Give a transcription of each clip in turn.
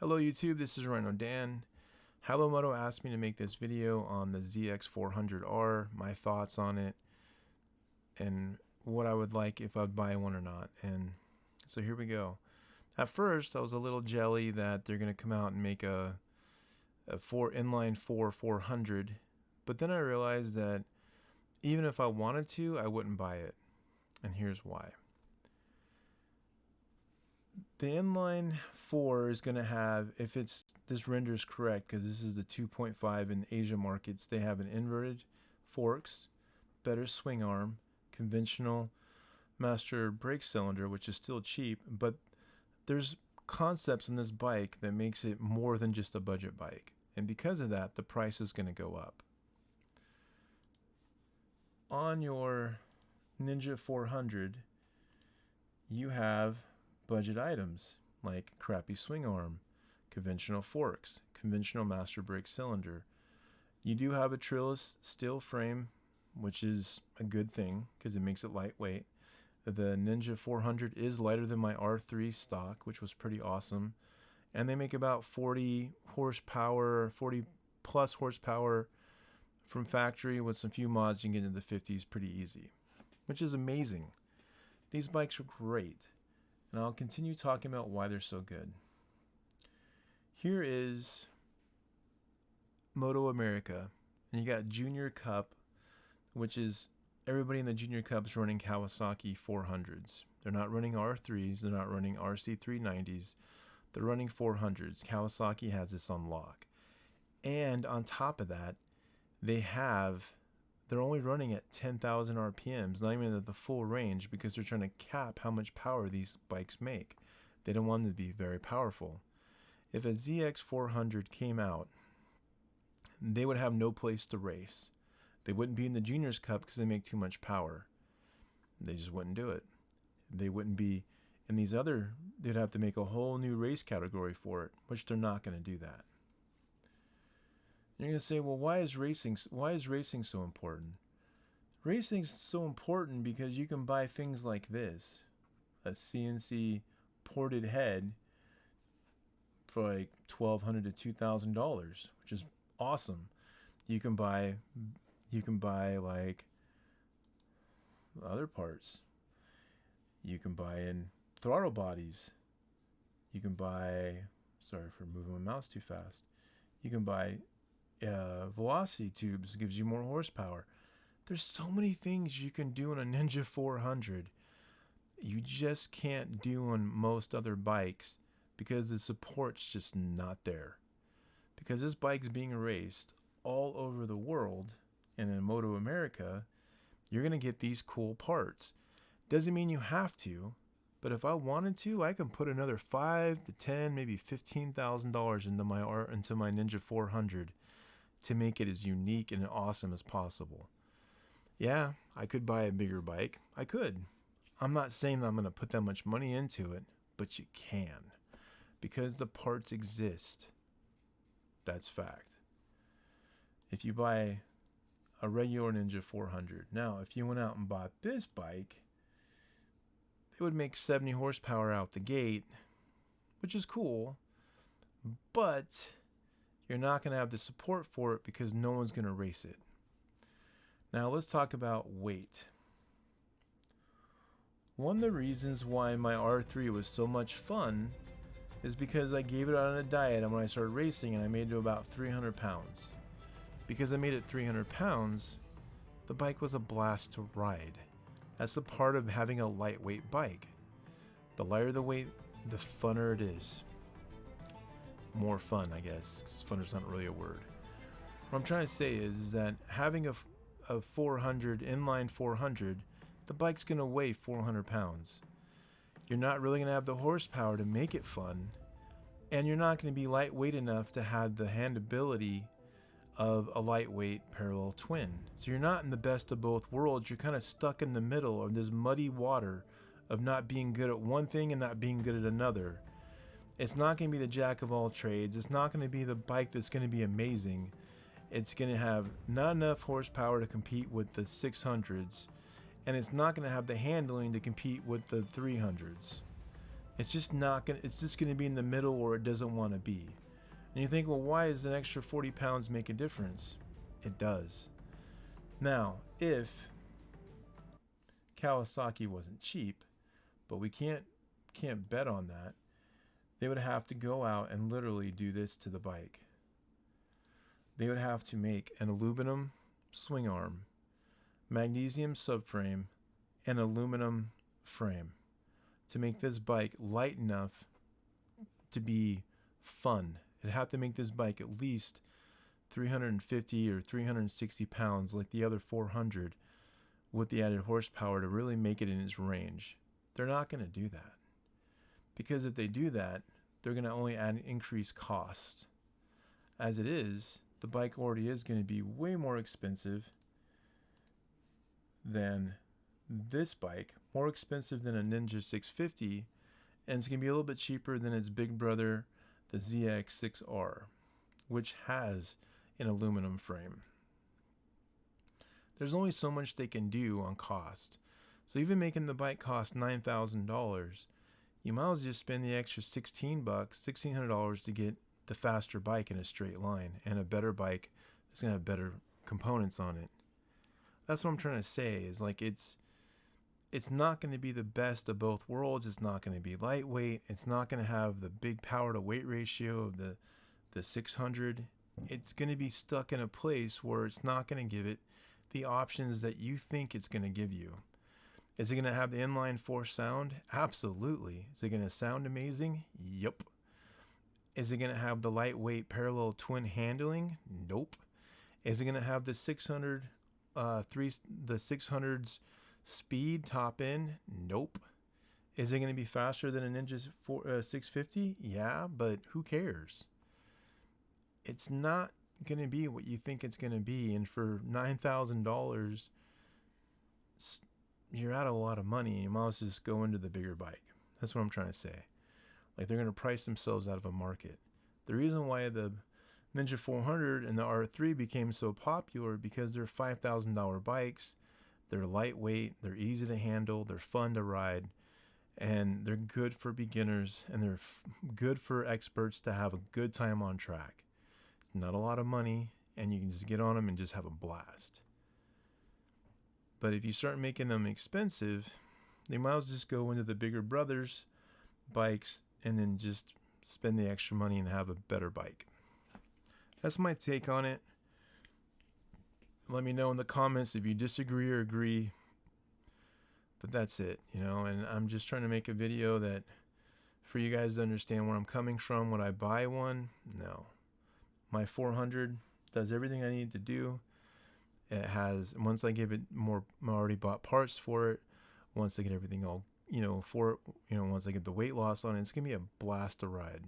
Hello YouTube, this is Rhino Dan. Hello Moto asked me to make this video on the Zx400R, my thoughts on it, and what I would like if I'd buy one or not. And so here we go. At first, I was a little jelly that they're going to come out and make a inline 400, but then I realized that even if I wanted to, I wouldn't buy it. And here's why. The inline 4 is going to have, if this renders correct, because this is the 2.5 in Asia markets, they have an inverted forks, better swing arm, conventional master brake cylinder, which is still cheap, but there's concepts in this bike that makes it more than just a budget bike. And because of that, the price is going to go up. On your Ninja 400, you have budget items like crappy swing arm, conventional forks, conventional master brake cylinder. You do have a Trillis steel frame, which is a good thing because it makes it lightweight. The Ninja 400 is lighter than my R3 stock, which was pretty awesome. And they make about 40 horsepower, 40 plus horsepower from factory. With some few mods, you can get into the 50s pretty easy, which is amazing. These bikes are great. And I'll continue talking about why they're so good. Here is Moto America. And you got Junior Cup, which is everybody in the Junior Cup's running Kawasaki 400s. They're not running R3s. They're not running RC390s. They're running 400s. Kawasaki has this on lock. And on top of that, they're only running at 10,000 RPMs, not even at the full range, because they're trying to cap how much power these bikes make. They don't want them to be very powerful. If a Zx400 came out, they would have no place to race. They wouldn't be in the Juniors Cup because they make too much power. They just wouldn't do it. They wouldn't be in these other, they'd have to make a whole new race category for it, which they're not going to do that. You're going to say, well, why is racing so important? Racing's so important because you can buy things like this, a CNC ported head, for like $1,200 to $2,000, which is awesome. You can buy like other parts. You can buy in throttle bodies. You can buy, sorry for moving my mouse too fast. You can buy velocity tubes, gives you more horsepower. There's so many things you can do on a Ninja 400 you just can't do on most other bikes because the support's just not there. Because this bike's being raced all over the world, and in Moto America, you're going to get these cool parts. Doesn't mean you have to, but if I wanted to, I can put another $5,000 to $10,000, maybe $15,000 into my Ninja 400 to make it as unique and awesome as possible. Yeah, I could buy a bigger bike. I could. I'm not saying that I'm going to put that much money into it, but you can. Because the parts exist. That's fact. If you buy a regular Ninja 400, now if you went out and bought this bike, it would make 70 horsepower out the gate, which is cool, but you're not going to have the support for it because no one's going to race it. Now let's talk about weight. One of the reasons why my R3 was so much fun is because I gave it on a diet, and when I started racing, and I made it to about 300 pounds. Because I made it 300 pounds, the bike was a blast to ride. That's the part of having a lightweight bike. The lighter the weight, the funner it is. More fun, I guess. Funner's not really a word. What I'm trying to say is that having a 400, inline 400, the bike's going to weigh 400 pounds. You're not really going to have the horsepower to make it fun, and you're not going to be lightweight enough to have the handability of a lightweight parallel twin. So you're not in the best of both worlds. You're kind of stuck in the middle of this muddy water of not being good at one thing and not being good at another. It's not going to be the jack of all trades. It's not going to be the bike that's going to be amazing. It's going to have not enough horsepower to compete with the 600s, and it's not going to have the handling to compete with the 300s. It's just not gonna, it's just gonna be in the middle where it doesn't want to be. And you think, well, why does an extra 40 pounds make a difference? It does. Now, if Kawasaki wasn't cheap, but we can't bet on that, they would have to go out and literally do this to the bike. They would have to make an aluminum swing arm, magnesium subframe, and aluminum frame to make this bike light enough to be fun. It'd have to make this bike at least 350 or 360 pounds like the other 400 with the added horsepower to really make it in its range. They're not going to do that, because if they do that, they're going to only add increased cost. As it is, the bike already is going to be way more expensive than this bike, more expensive than a Ninja 650, and it's going to be a little bit cheaper than its big brother, the Zx400R, which has an aluminum frame. There's only so much they can do on cost. So even making the bike cost $9,000, you might as well just spend the extra $1,600 to get the faster bike in a straight line and a better bike that's going to have better components on it. That's what I'm trying to say, is like it's not going to be the best of both worlds. It's not going to be lightweight. It's not going to have the big power to weight ratio of the 600. It's going to be stuck in a place where it's not going to give it the options that you think it's going to give you. Is it going to have the inline 4 sound? Absolutely. Is it going to sound amazing? Yep. Is it going to have the lightweight parallel twin handling? Nope. Is it going to have the 600's speed top end? Nope. Is it going to be faster than a Ninja 650? Yeah, but who cares? It's not going to be what you think it's going to be, and for $9,000, you're out of a lot of money. You might as well just go into the bigger bike. That's what I'm trying to say. Like, they're going to price themselves out of a market. The reason why the Ninja 400 and the R3 became so popular, because they're $5,000 bikes. They're lightweight, they're easy to handle, they're fun to ride, and they're good for beginners, and they're good for experts to have a good time on track. It's not a lot of money, and you can just get on them and just have a blast. But if you start making them expensive, they might as well just go into the bigger brothers bikes and then just spend the extra money and have a better bike. That's my take on it. Let me know in the comments if you disagree or agree. But that's it, you know, and I'm just trying to make a video that for you guys to understand where I'm coming from. Would I buy one? No. My 400 does everything I need to do. It has, once I give it more, I already bought parts for it. Once I get everything all, for it, once I get the weight loss on it, it's going to be a blast to ride.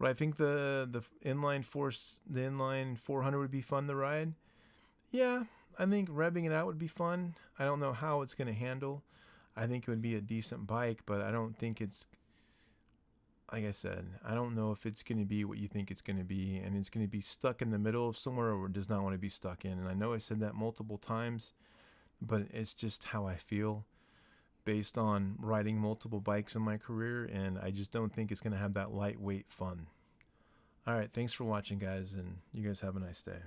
But I think the inline 400 would be fun to ride. Yeah, I think revving it out would be fun. I don't know how it's going to handle. I think it would be a decent bike, but I don't think it's, like I said, I don't know if it's going to be what you think it's going to be, and it's going to be stuck in the middle of somewhere where it does not want to be stuck in. And I know I said that multiple times, but it's just how I feel based on riding multiple bikes in my career, and I just don't think it's going to have that lightweight fun. All right, thanks for watching, guys, and you guys have a nice day.